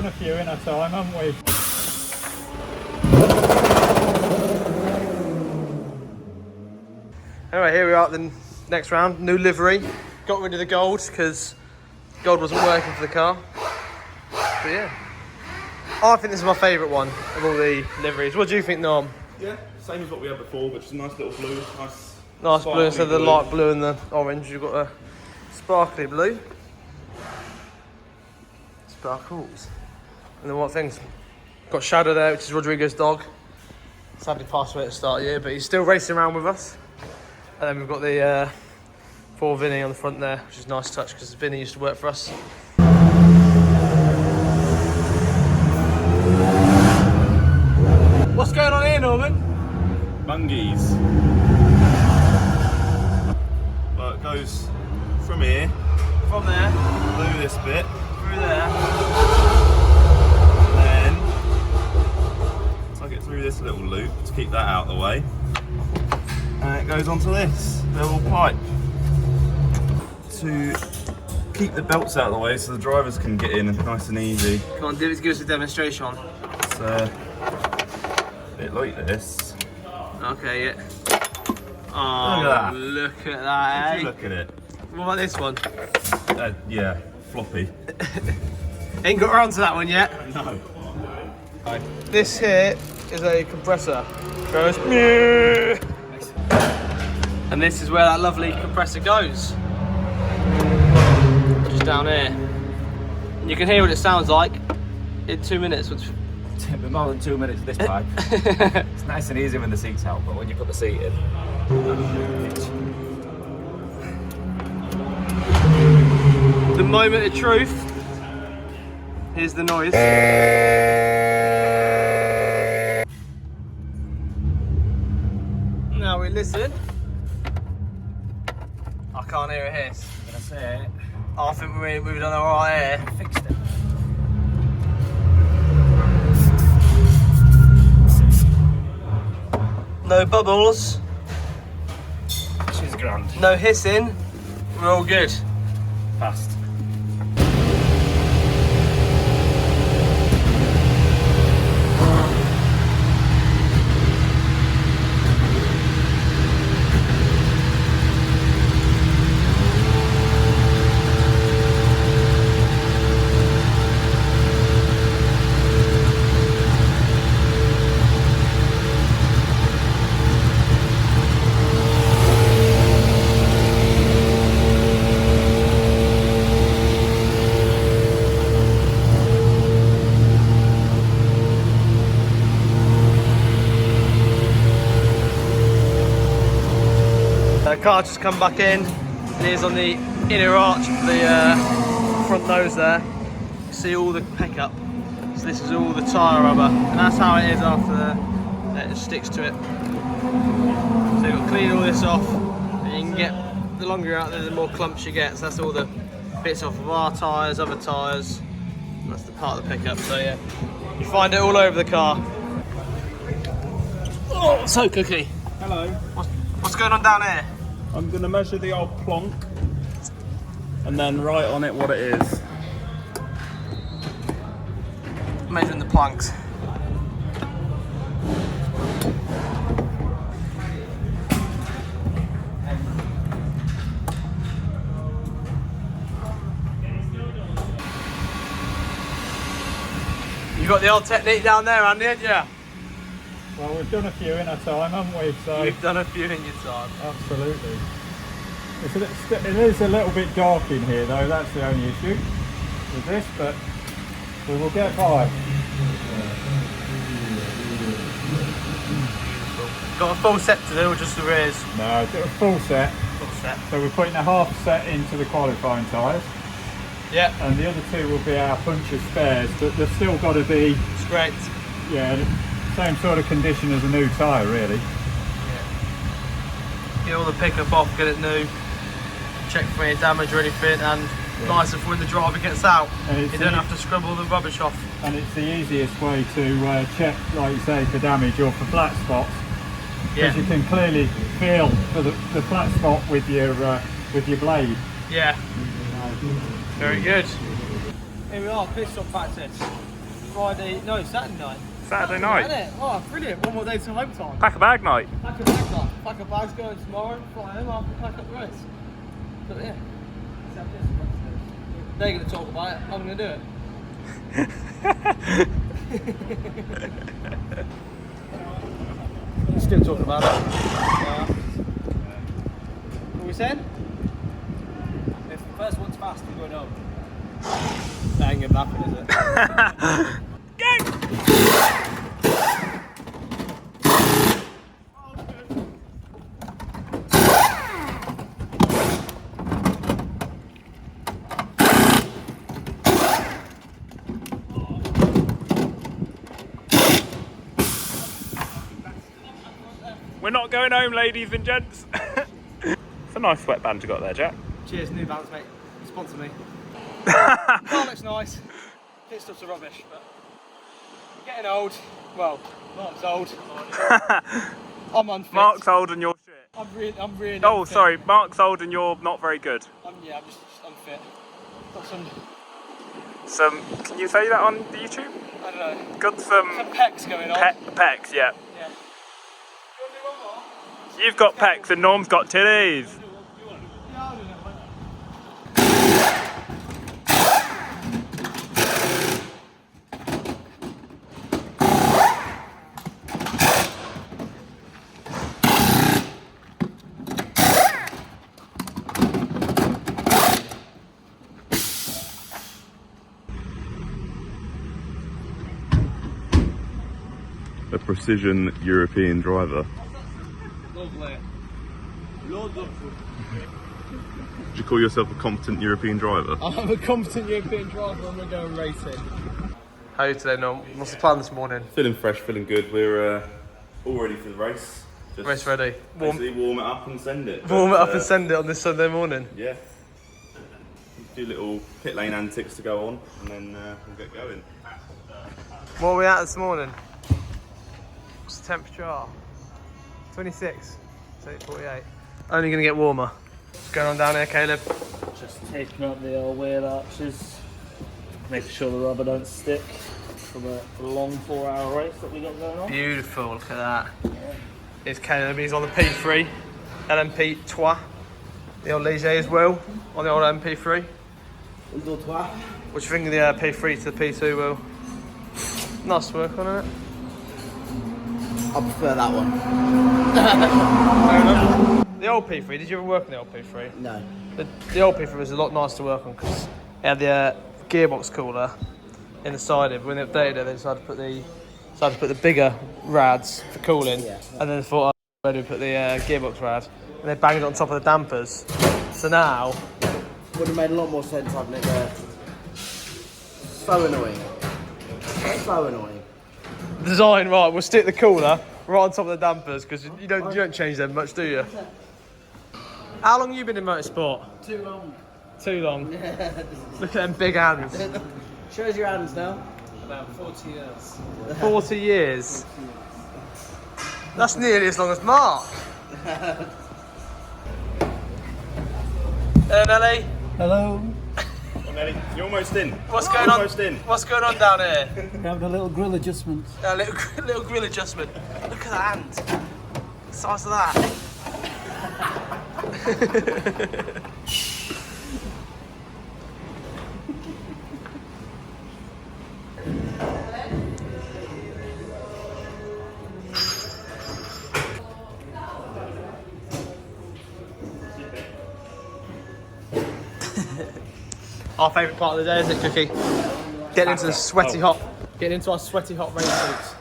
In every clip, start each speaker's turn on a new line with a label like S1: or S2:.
S1: done a few in our time, haven't we?
S2: Alright, here we are at the next round. New livery. Got rid of the gold because gold wasn't working for the car. But yeah, I think this is my favourite one of all the liveries. What do you think, Norm?
S3: Yeah, same as what we had before, but just a nice little blue.
S2: Nice blue instead of the light blue and the orange. You've got a sparkly blue. Sparkles. And then what things? Got Shadow there, which is Rodrigo's dog. Sadly passed away at the start of the year, but he's still racing around with us. And then we've got the for Vinny on the front there, which is a nice touch because Vinny used to work for us. What's going on here, Norman?
S3: Bungees. Well, it goes from here.
S2: From there.
S3: Through this bit.
S2: Through there.
S3: Then take it through this little loop to keep that out of the way. And it goes onto this little pipe to keep the belts out of the way so the drivers can get in nice and easy.
S2: Come on, give us a demonstration.
S3: It's a bit like this.
S2: Okay, yeah. Oh, look at that, eh?
S3: Look at it.
S2: What about this one?
S3: Yeah, floppy.
S2: Ain't got around to that one yet.
S3: No.
S2: This here is a compressor. Goes. And this is where that lovely compressor goes. Just down here. And you can hear what it sounds like in 2 minutes.
S4: More than 2 minutes this pipe. It's nice and easy when the seat's out, but when you put the seat in,
S2: the moment of truth. Here's the noise. Now we listen. I can't hear a hiss.
S4: I'm gonna say
S2: I think we've done alright here.
S4: fixed it.
S2: No bubbles,
S4: She's grand.
S2: no hissing. We're all good.
S4: Fast.
S2: The car just come back in, and here's on the inner arch of the front nose there. You see all the pickup. So this is all the tyre rubber, and that's how it is after it just sticks to it. So you've got to clean all this off, and you can get, the longer you're out there, the more clumps you get. So that's all the bits off of our tyres, other tyres. That's the part of the pickup. So yeah, you find it all over the car. Oh, so cookie.
S1: Hello.
S2: What's going on down here?
S1: I'm going to measure the old plonk and then write on it what it is.
S2: Measuring the planks. You got the old technique down there, Andy, haven't you?
S1: Well, we've done a few in our time, haven't we? So
S2: You've done a few in your time.
S1: absolutely. It is a little bit dark in here though, that's the only issue with this, but we will get by.
S2: Got a full set to do, or just the rears?
S1: No, do a full set.
S2: Full set.
S1: So we're putting a half set into the qualifying tyres,
S2: Yeah,
S1: and the other two will be our puncher spares, but they've still got to be,
S2: it's great.
S1: yeah, same sort of condition as a new tyre really.
S2: Get all the pickup off, get it new, check for any damage or anything, and nicer for when the driver gets out.
S1: And
S2: You
S1: it's
S2: don't have to scrub all the rubbish off.
S1: And it's the easiest way to check, like you say, for damage or for flat spots. Because you can clearly feel for the flat spot with your blade.
S2: Yeah. Very good. Here we are, pit stop practice. Friday, no, Saturday night.
S3: Saturday night.
S2: Isn't it? Oh, brilliant. One more day till home time.
S3: Pack a bag night.
S2: Pack a bag night. Pack a bag's going tomorrow, fly home, I'll pack up the rest. But yeah. They're going to talk about it, I'm going to do it. Still talking about it. Yeah. What were we saying?
S4: If the first one's fast, we're going home.
S2: That ain't going to happen, is it?
S3: We're not going home, ladies and gents. It's a nice sweatband you got there, Jack.
S2: Cheers, New Balance, mate. Sponsor me. Car looks nice. Pit stuff's a rubbish, but getting old. Well, Mark's old. I'm unfit.
S3: Mark's old and you're shit.
S2: I'm really.
S3: Oh,
S2: unfit.
S3: sorry. Mark's old and you're not very good.
S2: I'm just unfit. Got some.
S3: Can you say that on the YouTube?
S2: I don't know.
S3: Got some
S2: Pecs going on.
S3: pecs, yeah.
S2: Yeah. You want to do one more?
S3: You've got pecs and Norm's got titties.
S2: Yeah, I'll do that one.
S3: A precision European driver.
S2: Lovely. Loads of food.
S3: Would you call yourself a competent European driver?
S2: I'm a competent European driver and we're going racing. How are you today, Norm? What's the plan this morning?
S3: Feeling fresh, feeling good. We're all ready for the race. Just
S2: Race ready.
S3: warm it up and send it.
S2: Warm it up and send it on this Sunday morning.
S3: Yeah. A few little pit lane antics to go on and then we'll get going.
S2: What are we at this morning? What's the temperature? 26. It's 8:48. Only going to get warmer. What's going on down here, Caleb?
S5: Just taking up the old wheel arches, making sure the rubber don't stick from a long 4-hour race that we got going on.
S2: Beautiful, look at that. Here's Caleb, he's on the P3, LMP 3. The old Ligier as well, on the old MP3. What do you think of the P3 to the P2 wheel? Nice work on it.
S6: I prefer that one.
S2: Fair enough. The old P3, did you ever work on the old P3?
S6: No.
S2: The old P3 was a lot nicer to work on because it had the gearbox cooler in the side of it. When they updated it, they decided to put the bigger rads for cooling,
S6: Yeah.
S2: and then they thought, oh, where do we put the gearbox rad? And they banged it on top of the dampers. So now,
S6: Would have made a lot more sense having it there. So annoying. So annoying.
S2: design right, we'll stick the cooler right on top of the dampers because you don't change them much, do you? How long have you been in motorsport?
S6: Too long.
S2: Too long. Look at them big hands.
S6: Shows your hands now.
S5: About 40 years.
S2: 40 years. That's nearly as long as Mark. Hello, Nelly.
S5: Hello.
S3: Well, Nelly, you're almost in.
S2: What's going on?
S3: Almost in.
S2: What's going on down here?
S5: We're having a little grill adjustment.
S2: A little grill adjustment. Look at that hand. The size of that. Our favourite part of the day, isn't it, Cookie? Getting into the sweaty hot, getting into our sweaty hot rain suits.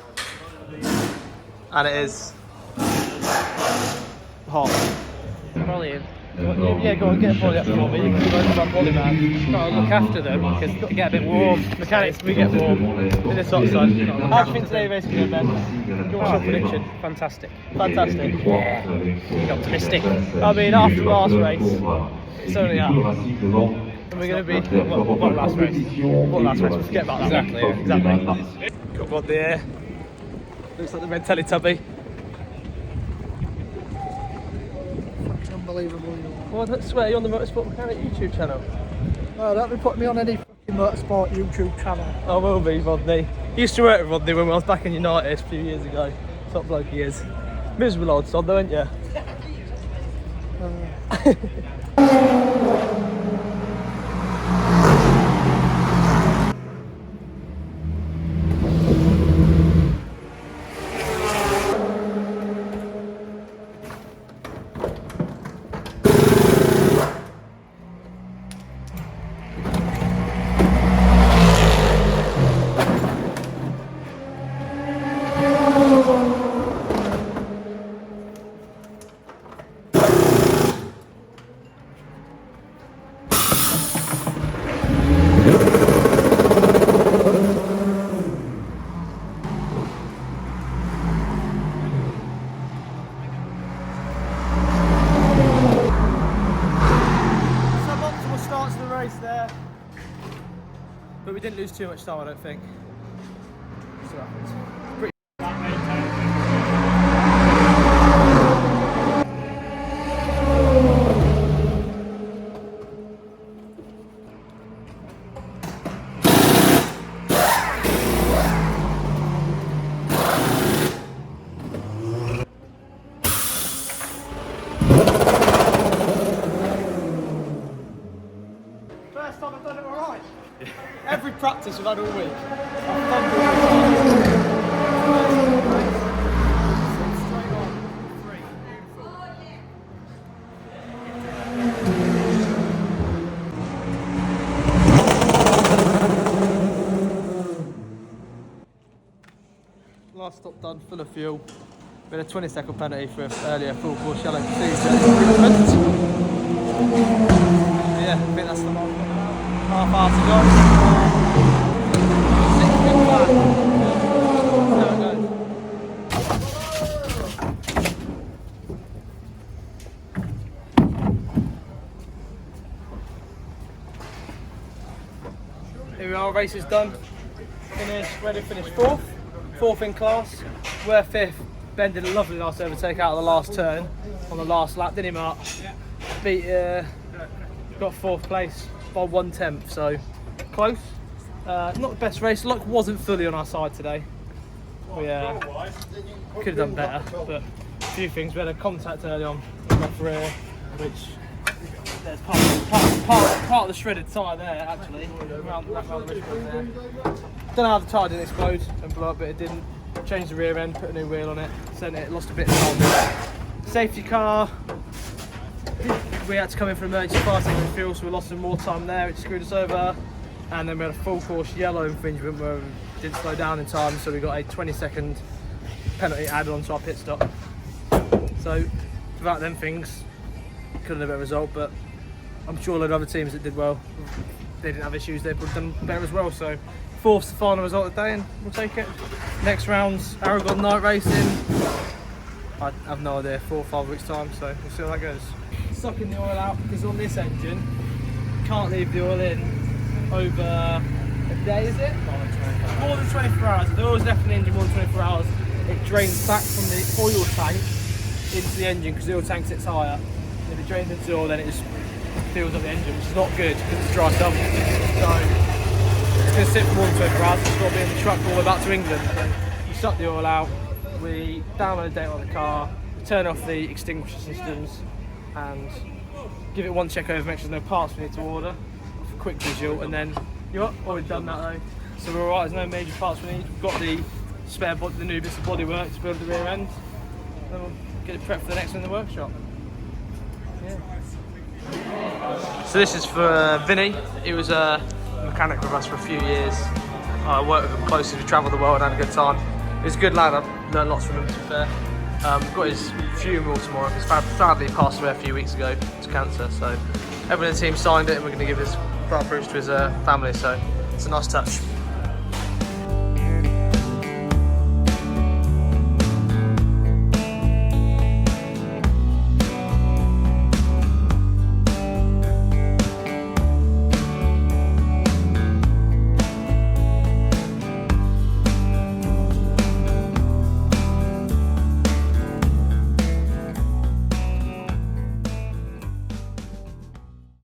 S2: And it is hot.
S5: Brilliant. Yeah, go on, get a poly up for me. You can go to my poly man. Got to look after them because they get a bit warm. Mechanics, we get warm in this hot sun. How do you think today race is going to Ben? What's your prediction? Fantastic. Fantastic. Yeah. Optimistic. I mean, after last race, it's only up. And we're going to be... What last race? What last race? We forget about that. Exactly, yeah. Exactly. Got one there. Looks like the red Teletubby.
S6: Unbelievable.
S2: Well, I swear you're on the Motorsport Mechanic YouTube channel.
S5: Oh, don't be putting me on any fucking motorsport YouTube channel.
S2: I will be, Rodney.
S5: Used to work with Rodney when I was back in United a few years ago. Top bloke he is. Miserable old sod though, ain't you? But we didn't lose too much time, I don't think. So that was pretty. First time I've done it alright. Every practice we've had all week. Last stop done, full of fuel. We had a 20-second penalty for earlier full course yellow procedure. Yeah, I think that's the one. Half hour to go. 6 back. There we go. Here we are, race is done. Finished, ready to finish fourth in class. We're fifth. Ben did a lovely last overtake out of the last turn on the last lap, didn't he, Mark? Yeah. Beat, got fourth place by 1/10, so close. Not the best race. Luck wasn't fully on our side today. We could have done better, but a few things. We had a contact early on with my rear, which there's part of the shredded tyre there, actually. Around the wrist there. Don't know how the tyre didn't explode and blow up, but it didn't. Changed the rear end, put a new wheel on it, sent it, lost a bit of time. Safety car. We had to come in for emergency fire taking fuel, so we lost some more time there, which screwed us over. And then we had a full course yellow infringement where we didn't slow down in time, so we got a 20-second penalty added on to our pit stop. So without them things, couldn't have a better result, but I'm sure a lot of other teams that did well, they didn't have issues, they would have done better as well. So fourth's the final result of the day and we'll take it. Next round's Aragon night racing. I have no idea, 4 or 5 weeks time, so we'll see how that goes. Sucking the oil out because on this engine, you can't leave the oil in over a day, is it? More than 24 hours. If the oil's left in the engine more than 24 hours, it drains back from the oil tank into the engine because the oil tank sits higher. If it drains into the oil, then it just fills up the engine, which is not good because it's dry stuff. So it's going to sit for more than 24 hours. It's got to be in the truck all the way back to England. So you suck the oil out, we download the data on the car, turn off the extinguisher systems, and give it one check over, make sure there's no parts we need to order for quick visual, and then you're up. Already done that though, so we're alright. There's no major parts we need. We've got the spare body, the new bits of bodywork to build the rear end, then we'll get it prepped for the next one in the workshop. Yeah. So this is for Vinny. He was a mechanic with us for a few years. I worked with him closely, we travelled the world and had a good time. He's a good lad, I've learned lots from him to be fair. Got his funeral tomorrow. His sadly passed away a few weeks ago to cancer, so everyone in the team signed it and we're going to give his proud proofs to his family, so it's a nice touch.